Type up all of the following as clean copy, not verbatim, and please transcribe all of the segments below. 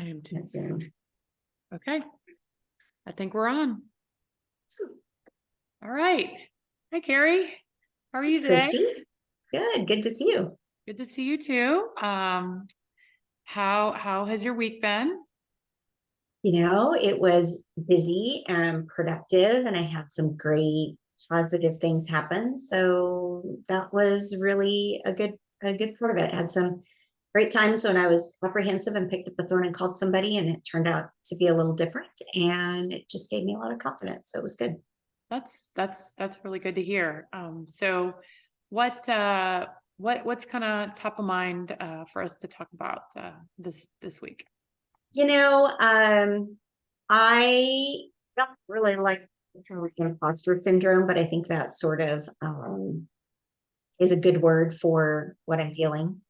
am too. That's Zoom. Okay. I think we're on. So, All right. Hi, Carrie. How are you today? Christy, good to see you. Good to see you too. How has your week been? It was busy and productive, and I had some great positive things happen. So that was really a good part of it. I had some great times when I was apprehensive and picked up the phone and called somebody, and it turned out to be a little different, and it just gave me a lot of confidence. So it was good. That's really good to hear. So what's kind of top of mind for us to talk about this week? I don't really like the term imposter syndrome, but I think that sort of is a good word for what I'm feeling.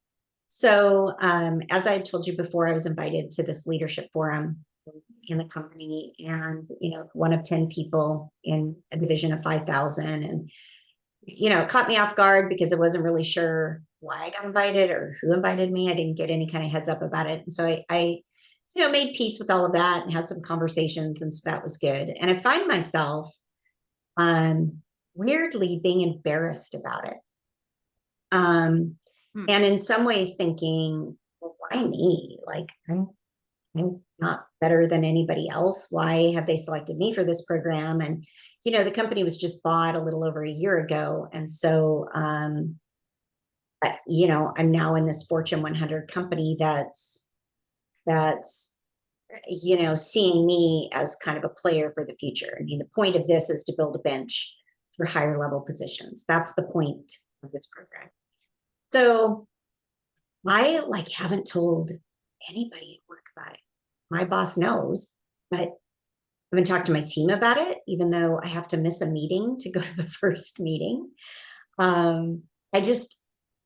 So, as I told you before, I was invited to this leadership forum in the company, and one of 10 people in a division of 5,000, and it caught me off guard because I wasn't really sure why I got invited or who invited me. I didn't get any kind of heads up about it, and so I made peace with all of that and had some conversations, and so that was good. And I find myself weirdly being embarrassed about it. And in some ways thinking, well, why me? Like, I'm not better than anybody else. Why have they selected me for this program? And, the company was just bought a little over a year ago. And so, I'm now in this Fortune 100 company that's, seeing me as kind of a player for the future. I mean, the point of this is to build a bench for higher level positions. That's the point of this program. So I haven't told anybody at work about it. My boss knows, but I haven't talked to my team about it, even though I have to miss a meeting to go to the first meeting.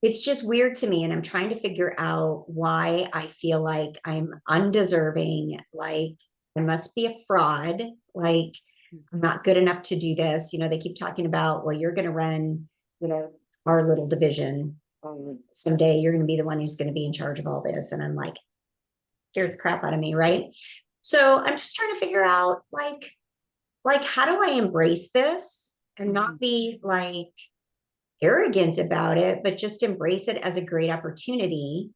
It's just weird to me, and I'm trying to figure out why I feel like I'm undeserving, like I must be a fraud, like I'm not good enough to do this. They keep talking about, well, you're going to run, our little division. Someday you're going to be the one who's going to be in charge of all this. And I'm like, scared the crap out of me, right? So I'm just trying to figure out, like how do I embrace this and not be arrogant about it, but just embrace it as a great opportunity.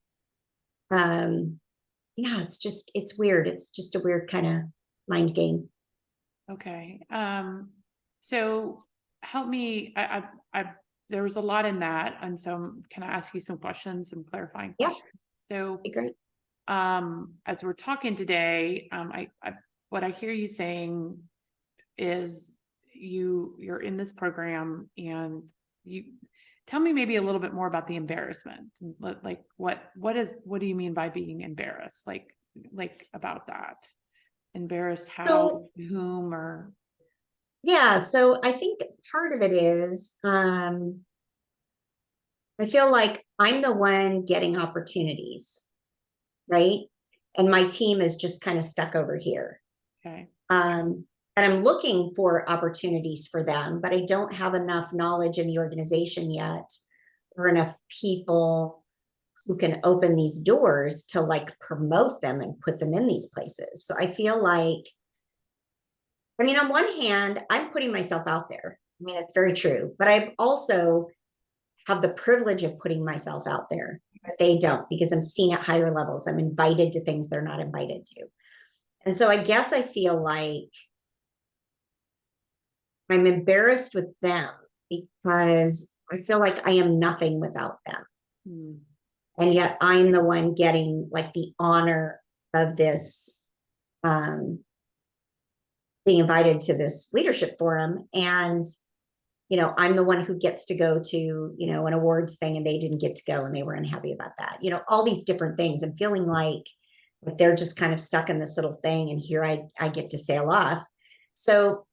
It's weird. It's just a weird kind of mind game. Okay. So help me. There was a lot in that, and so can I ask you some questions, some clarifying questions? So, great. As we're talking today, what I hear you saying is you're in this program, and you tell me maybe a little bit more about the embarrassment. Like what do you mean by being embarrassed? Like about that. Embarrassed how, whom, or? Yeah, so I think part of it is I feel like I'm the one getting opportunities, right? And my team is just kind of stuck over here. Okay. And I'm looking for opportunities for them, but I don't have enough knowledge in the organization yet, or enough people who can open these doors to promote them and put them in these places. So I feel like, on one hand, I'm putting myself out there. It's very true, but I also have the privilege of putting myself out there, but they don't, because I'm seen at higher levels. I'm invited to things they're not invited to. And so I guess I feel like I'm embarrassed with them because I feel like I am nothing without them. And yet I'm the one getting the honor of this, being invited to this leadership forum. And, I'm the one who gets to go to, an awards thing, and they didn't get to go and they were unhappy about that. All these different things. I'm feeling like they're just kind of stuck in this little thing, and here I get to sail off. So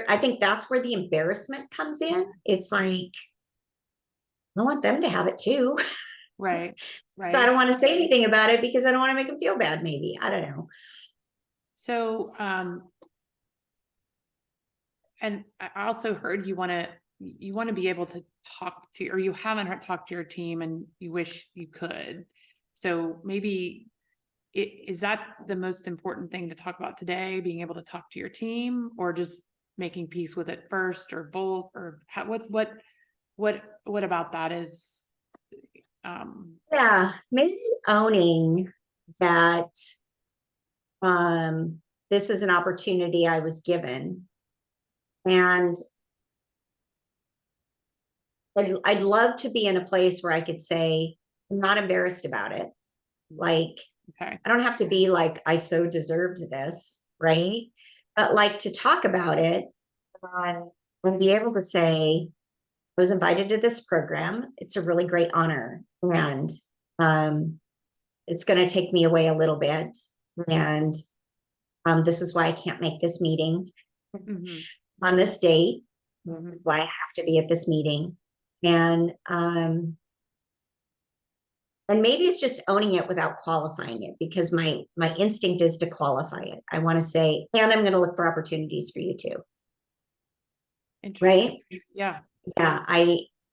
I think that's where the embarrassment comes in. It's like, I want them to have it too. Right. So I don't want to say anything about it because I don't want to make them feel bad. Maybe, I don't know. So, and I also heard you want to be able to talk to, or you haven't talked to your team and you wish you could. So maybe is that the most important thing to talk about today, being able to talk to your team, or just making peace with it first, or both, or how, what about that is, Yeah, maybe owning that this is an opportunity I was given, and I'd love to be in a place where I could say I'm not embarrassed about it. Like, okay, I don't have to be like I so deserved this, right? But like to talk about it and be able to say I was invited to this program. It's a really great honor, and um, it's going to take me away a little bit, and this is why I can't make this meeting mhm, on this date. Why I have to be at this meeting, and maybe it's just owning it without qualifying it, because my instinct is to qualify it. I want to say, and I'm going to look for opportunities for you too, interesting, right? yeah, Yeah,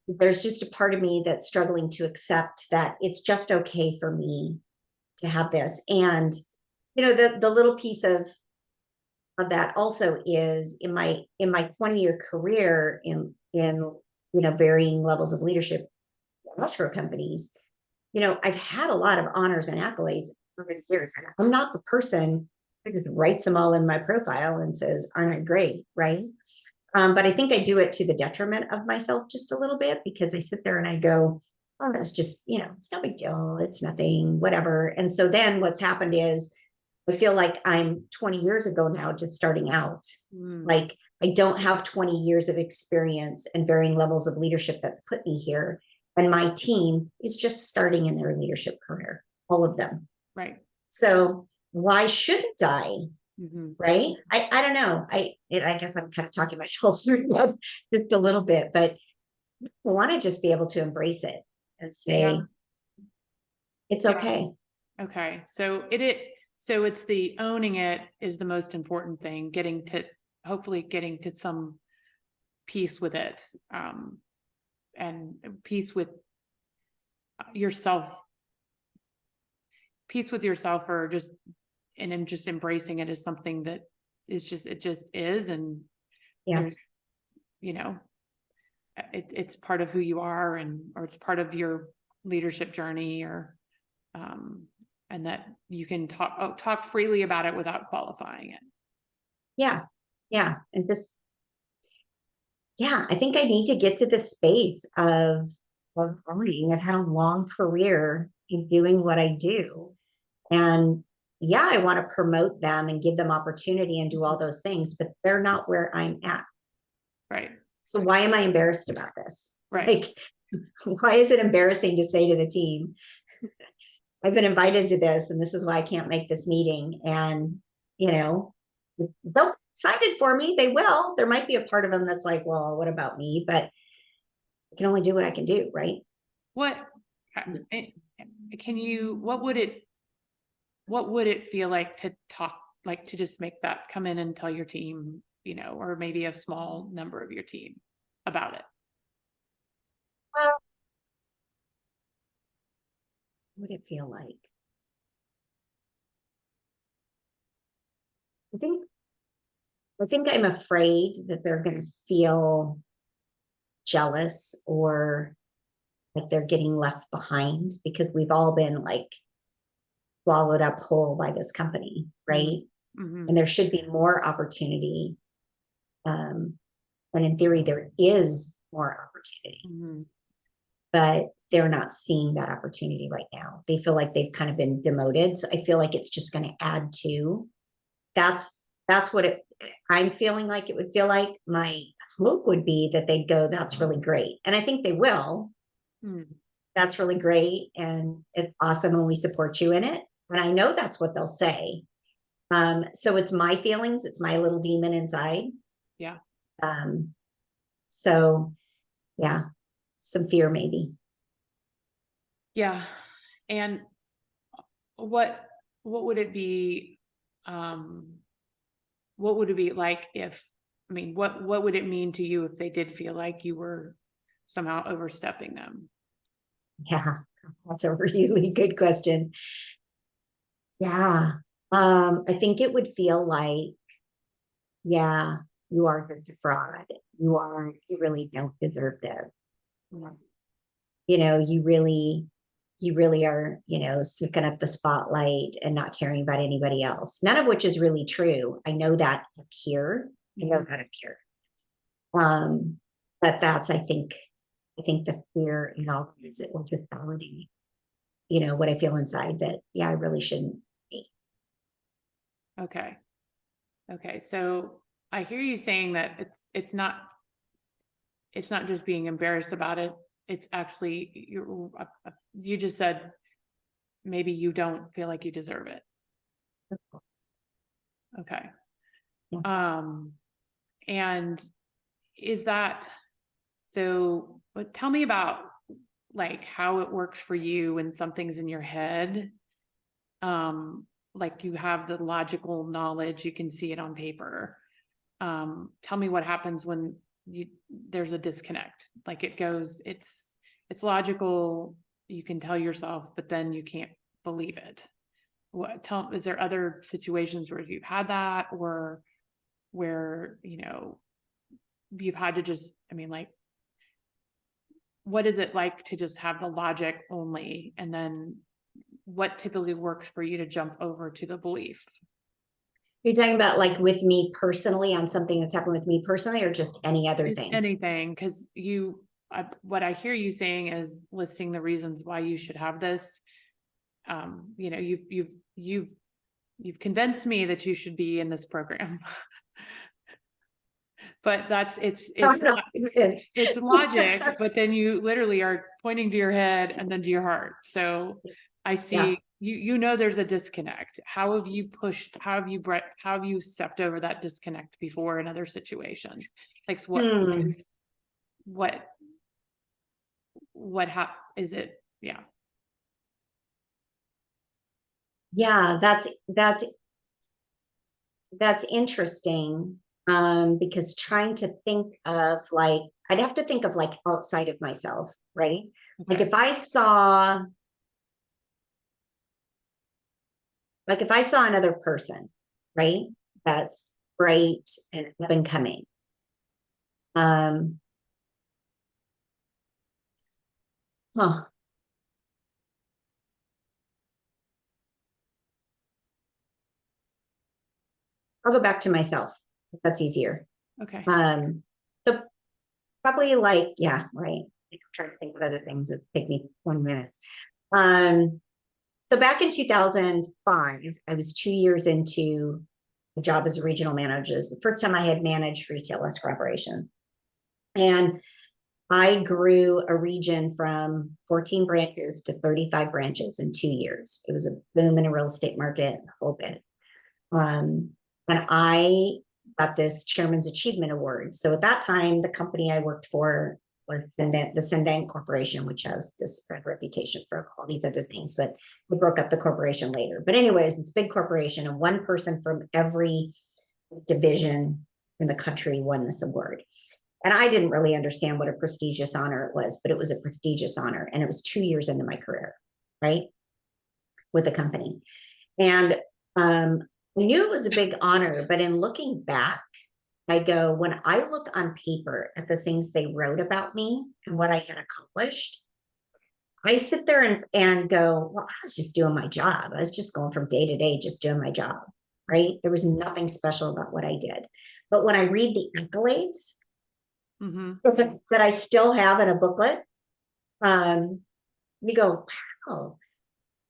there's just a part of me that's struggling to accept that it's just okay for me to have this. And the little piece of that also is in my 20-year career in varying levels of leadership in escrow companies. I've had a lot of honors and accolades over the years. I'm not the person who just writes them all in my profile and says, aren't I great, right? But I think I do it to the detriment of myself just a little bit, because I sit there and I go, oh, that's just, it's no big deal. It's nothing, whatever. And so then what's happened is I feel like I'm 20 years ago now, just starting out. Like I don't have 20 years of experience and varying levels of leadership that put me here. And my team is just starting in their leadership career, all of them. right, So why shouldn't I? mhm, Right? I don't know. I guess I'm kind of talking myself through that just a little bit, but I want to just be able to embrace it and yeah, say it's yeah, okay. okay, so it's the owning it is the most important thing, hopefully getting to some peace with it, and peace with yourself, or just, and then just embracing it as something that it just is, and Yeah. there's, it's part of who you are, or it's part of your leadership journey, or, and that you can talk freely about it without qualifying it. Yeah. Yeah. And just, yeah, I think I need to get to the space of owning. I've had a long career in doing what I do. And yeah, I want to promote them and give them opportunity and do all those things, but they're not where I'm at. Right, So why am I embarrassed about this? right, Like, why is it embarrassing to say to the team, I've been invited to this and this is why I can't make this meeting? And, they'll be excited for me. They will. There might be a part of them that's like, well, what about me? But I can only do what I can do, right? what can you, what would it feel like to talk, like to just make that come in and tell your team, or maybe a small number of your team about it? What would it feel like? I think I'm afraid that they're going to feel jealous or like they're getting left behind, because we've all been like swallowed up whole by this company, right? Mm-hmm. And there should be more opportunity. And in theory, there is more opportunity, Mm-hmm. but they're not seeing that opportunity right now. They feel like they've kind of been demoted. So I feel like it's just going to add to that's what I'm feeling like it would feel like. My hope would be that they'd go, that's really great. And I think they will. Mm-hmm. That's really great. And it's awesome. And we support you in it. And I know that's what they'll say. So it's my feelings. It's my little demon inside. Yeah. Um, so yeah, some fear maybe. Yeah. And what would it be? What would it be like if, what would it mean to you if they did feel like you were somehow overstepping them? Yeah, that's a really good question. Yeah. I think it would feel like, yeah, you are just a fraud. You really don't deserve this. Mhm. You know, you really are, you know, sucking up the spotlight and not caring about anybody else. None of which is really true. I know that up here. I know that up here. But that's, I think the fear and all is it will just validate, you know, what I feel inside that, yeah, I really shouldn't be. Okay. Okay. So I hear you saying that it's not just being embarrassed about it. It's actually you just said maybe you don't feel like you deserve it. Okay. Yeah. Um, and is that so? But tell me about like how it works for you when something's in your head. Um, like you have the logical knowledge, you can see it on paper. Tell me what happens when there's a disconnect. Like it's logical, you can tell yourself, but then you can't believe it. Is there other situations where you've had that, or where, you've had to just, I mean, like, what is it like to just have the logic only? And then what typically works for you to jump over to the belief? You're talking about like with me personally on something that's happened with me personally or just any other It's thing? anything, because what I hear you saying is listing the reasons why you should have this. You've convinced me that you should be in this program. But No, it's it's logic, but then you literally are pointing to your head and then to your heart. So I yeah. see there's a disconnect. How have you stepped over that disconnect before in other situations? Like Hmm. what is it? Yeah. Yeah, that's interesting. Because trying to think of like, I'd have to think of like outside of myself, right? Like Okay. if I saw another person, right, that's bright and up and coming. Um, huh, I'll go back to myself because that's easier. Okay. So probably like, yeah, right. I'm trying to think of other things that take me 20 minutes. Um, so back in 2005, I was 2 years into a job as a regional manager. It was the first time I had managed retail escrow operation. And I grew a region from 14 branches to 35 branches in 2 years. It was a boom in the real estate market, a whole bit. Um, and I got this Chairman's Achievement Award. So at that time, the company I worked for was the Sendang Corporation, which has this bad reputation for all these other things, but we broke up the corporation later. But anyways, it's a big corporation, and one person from every division in the country won this award. And I didn't really understand what a prestigious honor it was, but it was a prestigious honor. And it was 2 years into my career, right, with the company. And I knew it was a big honor, but in looking back, I go, when I look on paper at the things they wrote about me and what I had accomplished, I sit there and go, well, I was just doing my job. I was just going from day to day, just doing my job, right? There was nothing special about what I did. But when I read the accolades Mm-hmm. that I still have in a booklet, um, you go, wow,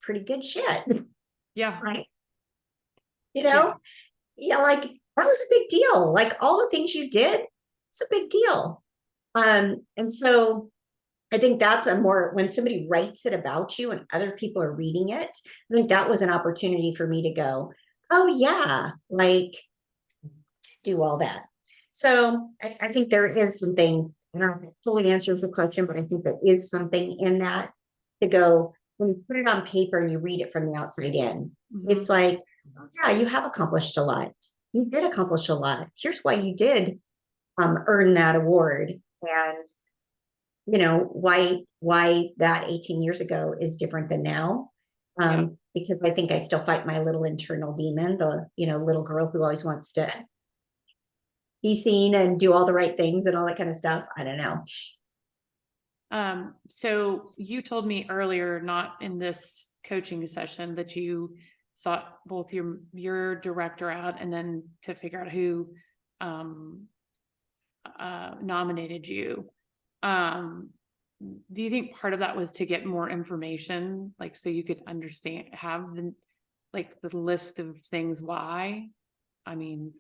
pretty good shit, Yeah. right? You Yeah. know, yeah, like that was a big deal. Like all the things you did, it's a big deal. And so I think that's a more when somebody writes it about you and other people are reading it, I think that was an opportunity for me to go, oh yeah, like do all that. So I think there is something, I don't know if it totally answers the question, but I think there is something in that to go, when you put it on paper and you read it from the outside in, Mm-hmm. it's like, yeah, you have accomplished a lot. You did accomplish a lot. Here's why you did earn that award. And you know why that 18 years ago is different than now. Yeah. because I think I still fight my little internal demon, the, little girl who always wants to be seen and do all the right things and all that kind of stuff. I don't know. So you told me earlier, not in this coaching session, that you sought both your director out and then to figure out who nominated you. Do you think part of that was to get more information, like so you could have the list of things why? I mean,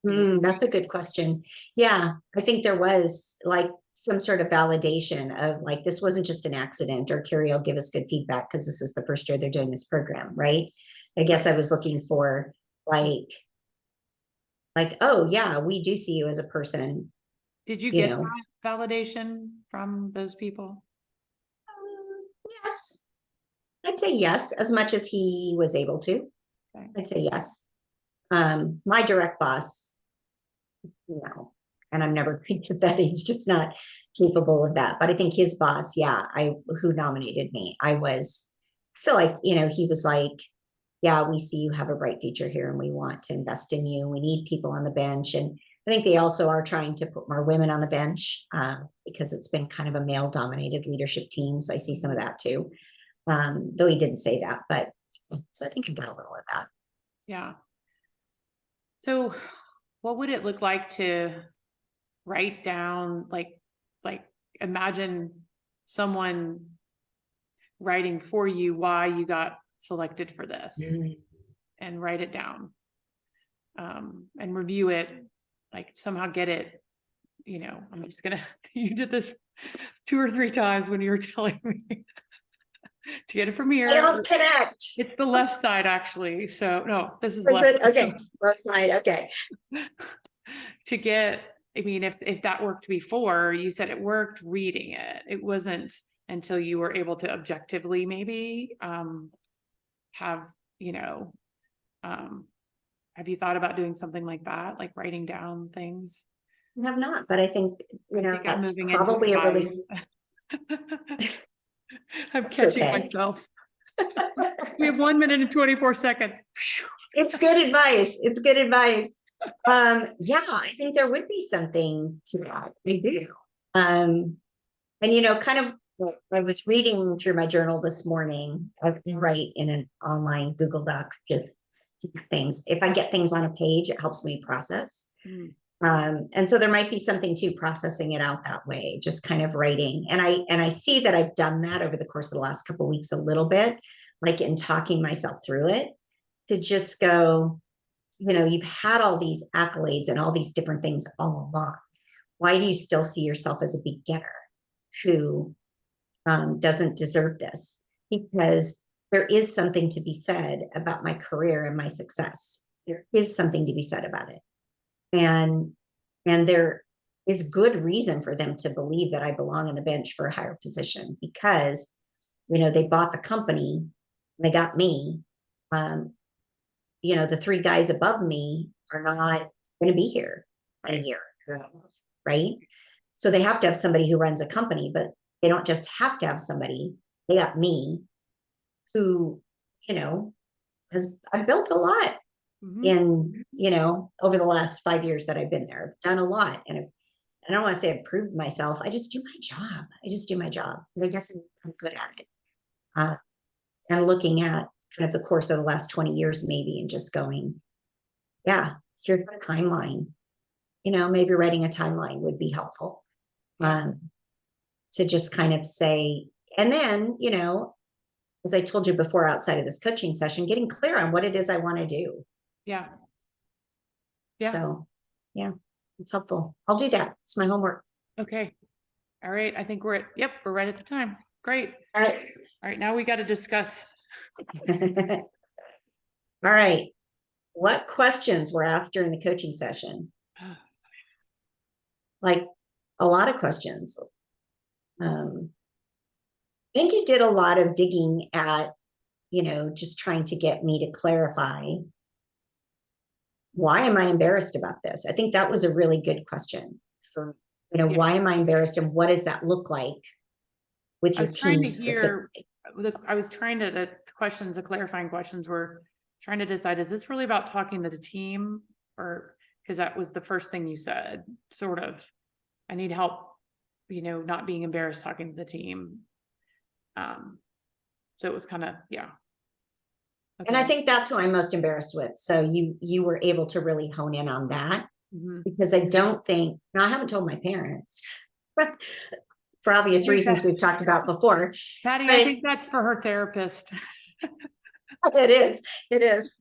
That's a good question. Yeah, I think there was like some sort of validation of like, this wasn't just an accident, or Carrie will give us good feedback because this is the first year they're doing this program, right? I guess I was looking for like, oh yeah, we do see you as a person. did you get that validation from those people? Yes, I'd say yes, as much as he was able to. Okay. I'd say yes. My direct boss, no, and I'm never going to that. He's just not capable of that. But I think his boss, yeah, who nominated me, I feel like, he was like, yeah, we see you have a bright future here and we want to invest in you. We need people on the bench. And I think they also are trying to put more women on the bench because it's been kind of a male dominated leadership team. So I see some of that too. Though he didn't say that, but so I think I got a little of that. Yeah. So what would it look like to write down, like imagine someone writing for you why you got selected for this and write it down and review it, like somehow get it, I'm just gonna, you did this 2 or 3 times when you were telling me to get it from here. I don't connect. It's the left side actually. So no, this is left. Okay, so, left side. Okay. To get, I mean, if that worked before, you said it worked reading it. It wasn't until you were able to objectively maybe have you thought about doing something like that, like writing down things? I have not, but I think I'm that's moving probably into a really. I'm catching myself. We have 1 minute and 24 seconds. It's good advice. It's good advice. Yeah, I think there would be something to that. I do. And kind of, I was reading through my journal this morning. I write in an online Google Doc, just things. If I get things on a page, it helps me process. And so there might be something to processing it out that way, just kind of writing. And I see that I've done that over the course of the last couple of weeks a little bit, like in talking myself through it, to just go, you've had all these accolades and all these different things all along. Why do you still see yourself as a beginner who doesn't deserve this? Because there is something to be said about my career and my success. There is something to be said about it. And there is good reason for them to believe that I belong on the bench for a higher position because, they bought the company and they got me. The 3 guys above me are not going to be here in a year, right? So they have to have somebody who runs a company, but they don't just have to have somebody. They got me who, I've built a lot in, over the last 5 years that I've been there. I've done a lot. And I don't want to say I've proved myself. I just do my job. And I guess I'm good at it. And looking at kind of the course of the last 20 years, maybe, and just going, yeah, here's the timeline. Maybe writing a timeline would be helpful to just kind of say, and then, as I told you before, outside of this coaching session, getting clear on what it is I want to do. Yeah. So, yeah, it's helpful. I'll do that. It's my homework. Okay. All right. I think we're right at the time. Great. All right. Now we got to discuss. All right. What questions were asked during the coaching session? Like a lot of questions. I think you did a lot of digging at, just trying to get me to clarify, why am I embarrassed about this? I think that was a really good question for, why am I embarrassed and what does that look like with your team specifically? I was trying to, the questions, the clarifying questions were trying to decide, is this really about talking to the team? Or, because that was the first thing you said, sort of, I need help, not being embarrassed talking to the team. So it was kind of, yeah. And I Okay. think that's who I'm most embarrassed with. So you were able to really hone in on that, Mhm. because I don't think, now I haven't told my parents for obvious reasons we've talked about before, Patty, I but think that's for her therapist. it is.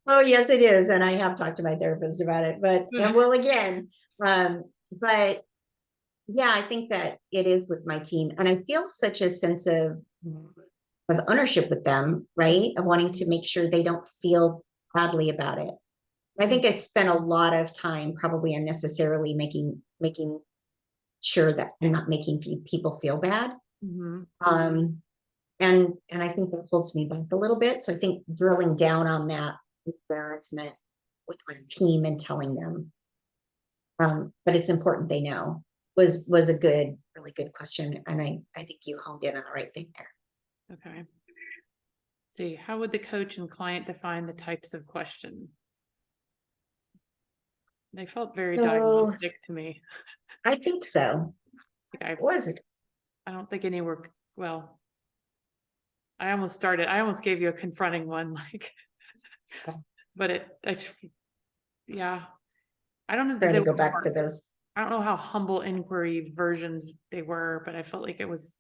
Oh, yes, it is. And I have talked to my therapist about it, and will again. But yeah, I think that it is with my team. And I feel such a sense of ownership with them, right? Of wanting to make sure they don't feel badly about it. I think I spent a lot of time probably unnecessarily making sure that I'm not making people feel bad. Mhm. And I think that holds me back a little bit. So I think drilling down on that embarrassment with my team and telling them, but it's important they know, was a really good question. And I think you honed in on the right thing there. Okay. See, how would the coach and client define the types of question? They felt very So diagnostic to me. I think so. Like Was it? I don't think any were, well, I almost gave you a confronting one, like, but yeah, I don't know that Trying they to go were, back to those. I don't know how humble inquiry versions they were, but I felt like I was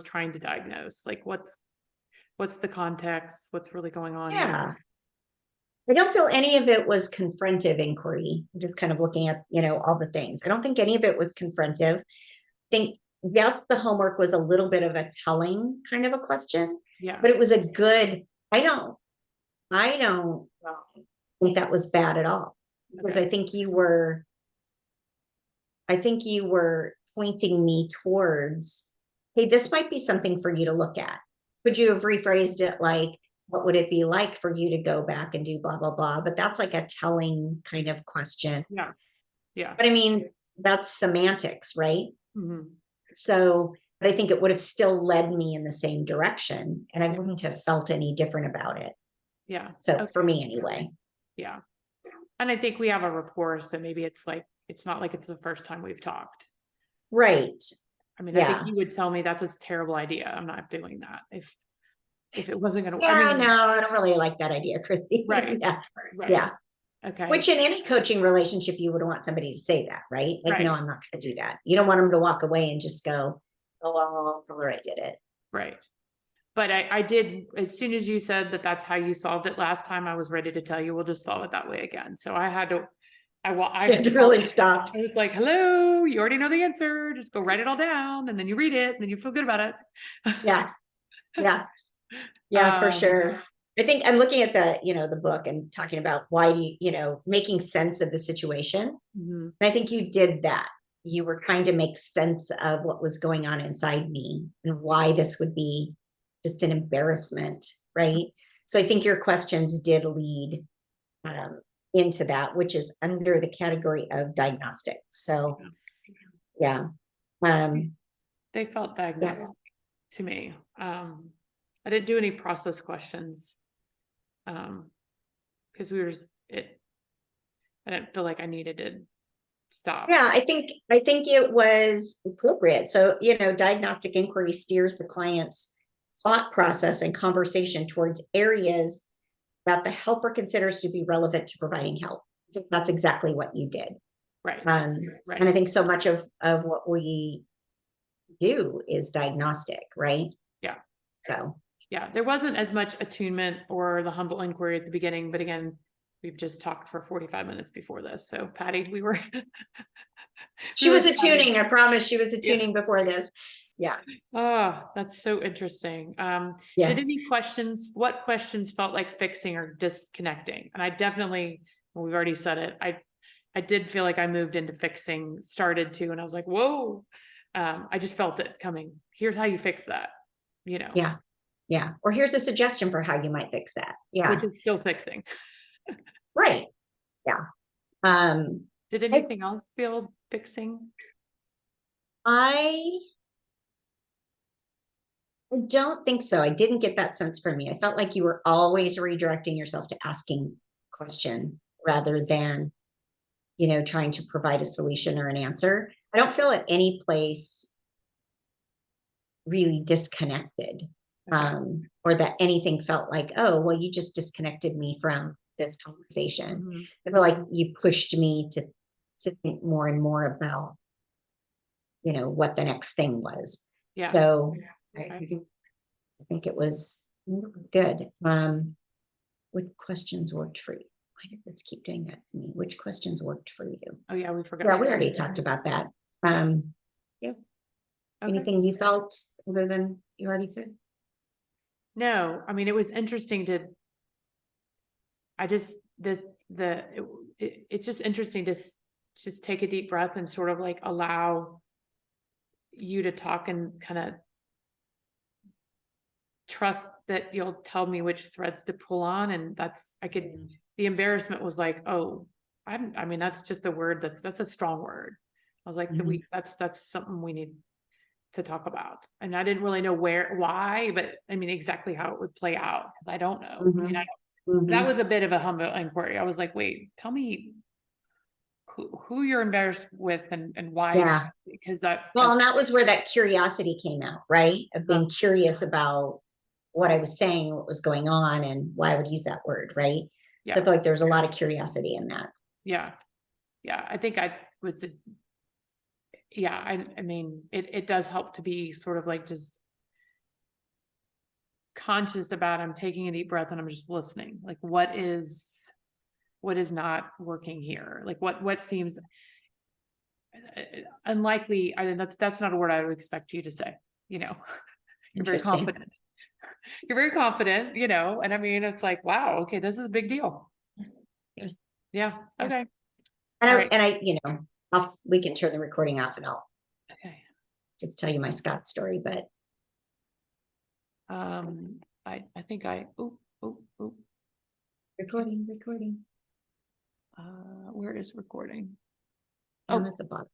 trying to diagnose, like, what's the context, what's really going on here. Yeah. I don't feel any of it was confrontive inquiry. Just kind of looking at, all the things. I don't think any of it was confrontive. I think, yes, the homework was a little bit of a telling kind of a question, Yeah. but it was a good, I don't think that was bad at all. Because Okay. I think you were pointing me towards, hey, this might be something for you to look at. Could you have rephrased it like, what would it be like for you to go back and do blah, blah, blah? But that's like a telling kind of question. Yeah. Yeah. But I mean, that's semantics, right? Mhm. So, but I think it would have still led me in the same direction, and I Yeah. wouldn't have felt any different about it. Yeah. So for Okay. me anyway. Yeah. And I think we have a rapport, so maybe it's not like it's the first time we've talked. Right. I mean, I think Yeah. you would tell me that's a terrible idea. I'm not doing that. If it wasn't gonna, I Yeah, mean, no, I don't really like that idea, Christy. right, Yeah. right. Yeah. Okay. Which in any coaching relationship, you would want somebody to say that, right? Like, no, Right. I'm not going to do that. You don't want them to walk away and just go, oh, well, I did it. Right. But I did, as soon as you said that that's how you solved it last time, I was ready to tell you, we'll just solve it that way again. So I had to, You had to really stop. I was like, hello, you already know the answer. Just go write it all down and then you read it and then you feel good about it. Yeah. Yeah. Yeah, for Um, sure. I think I'm looking at the book and talking about why do making sense of the situation. mhm. And I think you did that. You were trying to make sense of what was going on inside me and why this would be just an embarrassment, right? So I think your questions did lead into that, which is under the category of diagnostic. So yeah. They felt Yeah. diagnosed to me. I didn't do any process questions. Because I didn't feel like I needed to stop. Yeah, I think it was appropriate. So, diagnostic inquiry steers the client's thought process and conversation towards areas that the helper considers to be relevant to providing help. I think that's exactly what you did. Right. And I Right. think so much of what we do is diagnostic, right? Yeah. So Yeah, there wasn't as much attunement or the humble inquiry at the beginning, but again, we've just talked for 45 minutes before this. So Patty, we were she really was attuning. I promise she was yeah. attuning before this. Yeah. Oh, that's so interesting. Yeah. Did what questions felt like fixing or disconnecting? And I definitely, well, we've already said it. I did feel like I moved into fixing, started to, and I was like, whoa. I just felt it coming. Here's how you fix that, Yeah. Yeah. Or here's a suggestion for how you might fix that. Yeah. which is still fixing. Right. Yeah. Did anything else feel fixing? I don't think so. I didn't get that sense from you. I felt like you were always redirecting yourself to asking question rather than, trying to provide a solution or an answer. I don't feel at any place really disconnected, Okay. or that anything felt like, oh, well, you just disconnected me from this conversation. Mhm. I feel like you pushed me to think more and more about, what the next thing was. Yeah. So Okay. I think it was good. What questions worked for you? Why did this keep doing that to me? Which questions worked for you? Oh yeah, we forgot. Yeah, we already talked about that. Yeah. Okay. Anything you felt other than you already said? No, I mean, it was interesting to, I just, it's just interesting to just take a deep breath and sort of like allow you to talk and kind of trust that you'll tell me which threads to pull on. And that's, the embarrassment was like, oh, I mean, that's just a word that's a strong word. I was like, Mhm. that's something we need to talk about. And I didn't really know why, but I mean, exactly how it would play out because I don't know. I mean, that Mhm. was a bit of a humble inquiry. I was like, wait, tell me who you're embarrassed with and why Yeah. exactly, because that Well, and that's that was where that curiosity came out, right? Of being curious about what I was saying, what was going on, and why I would use that word, right? I yeah, feel like there's a lot of curiosity in that. yeah, yeah. I think I was, yeah. I mean, it does help to be sort of like just conscious about. I'm taking a deep breath and I'm just listening. Like, what is not working here? Like, what seems unlikely. I mean, that's not a word I would expect you to say. You know, you're very Interesting. confident. You're very confident. And I mean, it's like, wow, okay, this is a big deal. Yeah. Yeah. Yeah. Okay. And All I, right. and I, we can turn the recording off and I'll Okay. just tell you my Scott story, but I think oh, recording, where is recording? down Oh, at the bottom.